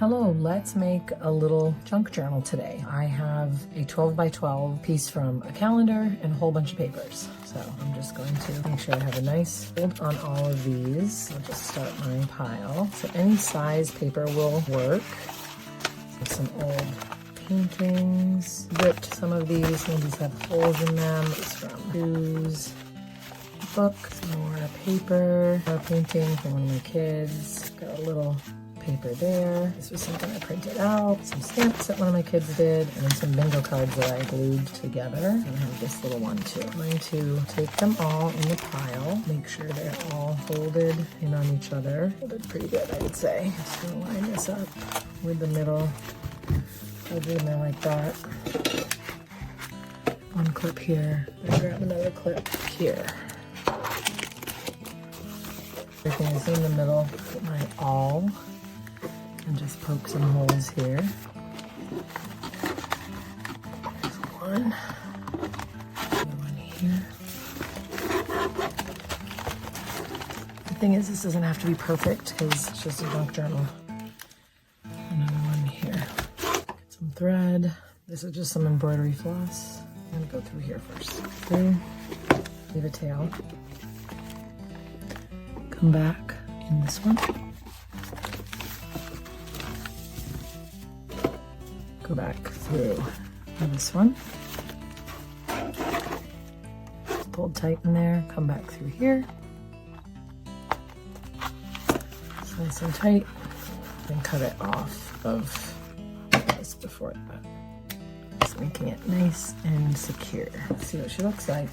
Hello, let's make a little junk journal today. I have a 12 by 12 piece from a calendar and a whole bunch of papers. So I'm just going to make sure I have a nice fold on all of these. I'll just start my pile. So any size paper will work. Some old paintings. Ripped some of these. Some of these have holes in them. It's from shoes. Book. Some more paper. More painting from one of my kids. Got a little paper there. This was something I printed out. Some stamps that one of my kids did, and then some bingo cards that I glued together. And I have this little one too. I'm going to take them all in the pile. Make sure they're all folded in on each other. Folded pretty good, I would say. Just gonna line this up with the middle. Fold it in there like that. One clip here. And grab another clip here. Everything is in the middle. Put my awl. And just poke some holes here. There's one. Another one here. The thing is, this doesn't have to be perfect because it's just a junk journal. Another one here. Get some thread. This is just some embroidery floss. I'm gonna go through here first. Through. Leave a tail. Come back in this one. Go back through this one. Pulled tight in there, come back through here. It's nice and tight. Then cut it off of this before that. Just making it nice and secure. Let's see what she looks like.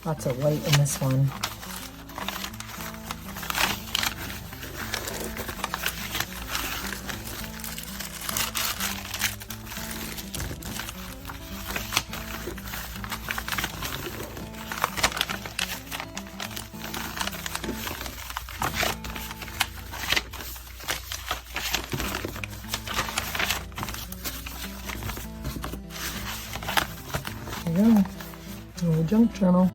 Lots of white in this one. There you go. A little junk journal.